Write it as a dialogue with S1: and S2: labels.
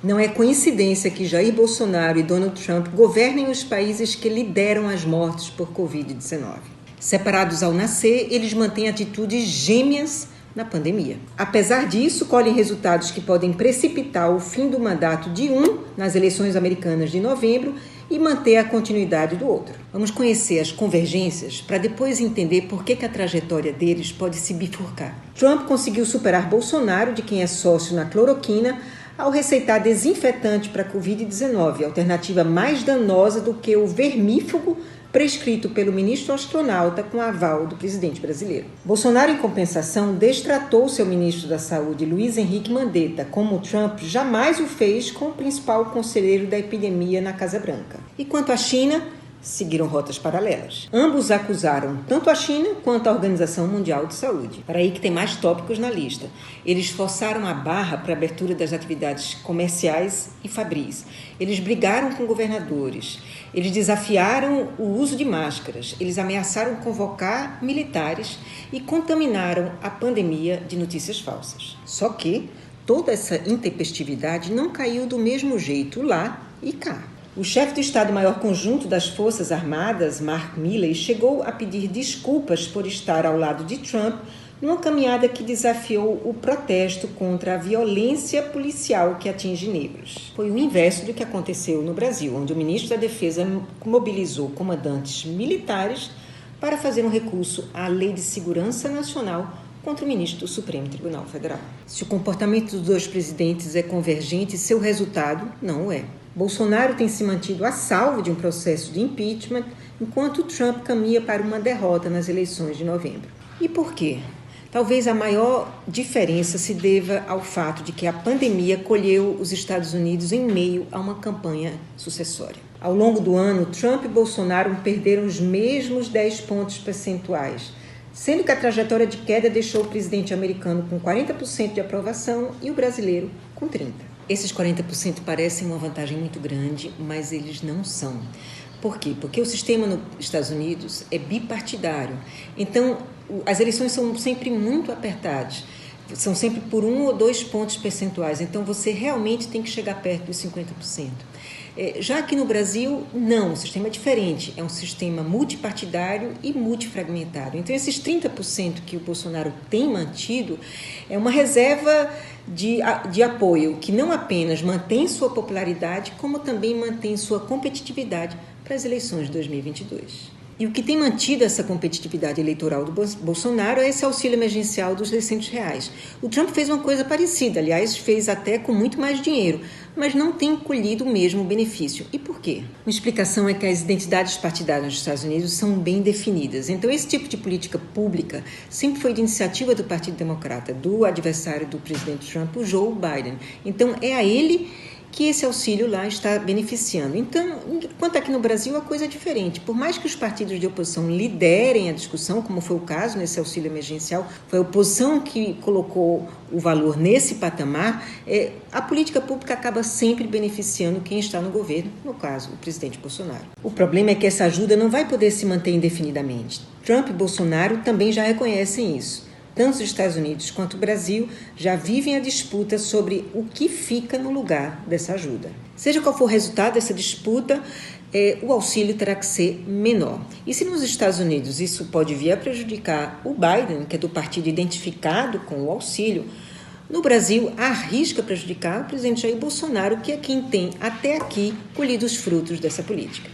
S1: Não é coincidência que Jair Bolsonaro e Donald Trump governem os países que lideram as mortes por Covid-19. Separados ao nascer, eles mantêm atitudes gêmeas na pandemia. Apesar disso, colhem resultados que podem precipitar o fim do mandato de um nas eleições americanas de novembro e manter a continuidade do outro. Vamos conhecer as convergências para depois entender por que a trajetória deles pode se bifurcar. Trump conseguiu superar Bolsonaro, de quem é sócio na cloroquina, ao receitar desinfetante para a Covid-19, alternativa mais danosa do que o vermífugo prescrito pelo ministro astronauta com aval do presidente brasileiro. Bolsonaro, em compensação, destratou seu ministro da Saúde, Luiz Henrique Mandetta, como Trump jamais o fez com o principal conselheiro da epidemia na Casa Branca. E quanto à China, seguiram rotas paralelas. Ambos acusaram tanto a China quanto a Organização Mundial de Saúde. Para aí que tem mais tópicos na lista. Eles forçaram a barra para a abertura das atividades comerciais e fabris. Eles brigaram com governadores. Eles desafiaram o uso de máscaras. Eles ameaçaram convocar militares e contaminaram a pandemia de notícias falsas. Só que toda essa intempestividade não caiu do mesmo jeito lá e cá. O chefe do Estado-Maior Conjunto das Forças Armadas, Mark Milley, chegou a pedir desculpas por estar ao lado de Trump numa caminhada que desafiou o protesto contra a violência policial que atinge negros. Foi o inverso do que aconteceu no Brasil, onde o ministro da Defesa mobilizou comandantes militares para fazer um recurso à Lei de Segurança Nacional contra o ministro do Supremo Tribunal Federal. Se o comportamento dos dois presidentes é convergente, seu resultado não o é. Bolsonaro tem se mantido a salvo de um processo de impeachment, enquanto Trump caminha para uma derrota nas eleições de novembro. E por quê? Talvez a maior diferença se deva ao fato de que a pandemia colheu os Estados Unidos em meio a uma campanha sucessória. Ao longo do ano, Trump e Bolsonaro perderam os mesmos 10 pontos percentuais, sendo que a trajetória de queda deixou o presidente americano com 40% de aprovação e o brasileiro com 30%. Esses 40% parecem uma vantagem muito grande, mas eles não são. Por quê? Porque o sistema nos Estados Unidos é bipartidário. Então, as eleições são sempre muito apertadas. São sempre por 1 ou 2 pontos percentuais. Então, você realmente tem que chegar perto dos 50%. Já aqui no Brasil, não, o sistema é diferente, é um sistema multipartidário e multifragmentário. Então, esses 30% que o Bolsonaro tem mantido é uma reserva de apoio que não apenas mantém sua popularidade, como também mantém sua competitividade para as eleições de 2022. E o que tem mantido essa competitividade eleitoral do Bolsonaro é esse auxílio emergencial dos R$600. O Trump fez uma coisa parecida, aliás, fez até com muito mais dinheiro, mas não tem colhido o mesmo benefício. E por quê? Uma explicação é que as identidades partidárias nos Estados Unidos são bem definidas. Então, esse tipo de política pública sempre foi de iniciativa do Partido Democrata, do adversário do presidente Trump, o Joe Biden. Então, é a ele que esse auxílio lá está beneficiando. Então, enquanto aqui no Brasil a coisa é diferente. Por mais que os partidos de oposição liderem a discussão, como foi o caso nesse auxílio emergencial, foi a oposição que colocou o valor nesse patamar, a política pública acaba sempre beneficiando quem está no governo, no caso, o presidente Bolsonaro. O problema é que essa ajuda não vai poder se manter indefinidamente. Trump e Bolsonaro também já reconhecem isso. Tanto os Estados Unidos quanto o Brasil já vivem a disputa sobre o que fica no lugar dessa ajuda. Seja qual for o resultado dessa disputa, o auxílio terá que ser menor. E se nos Estados Unidos isso pode vir a prejudicar o Biden, que é do partido identificado com o auxílio, no Brasil arrisca prejudicar o presidente Jair Bolsonaro, que é quem tem até aqui colhido os frutos dessa política.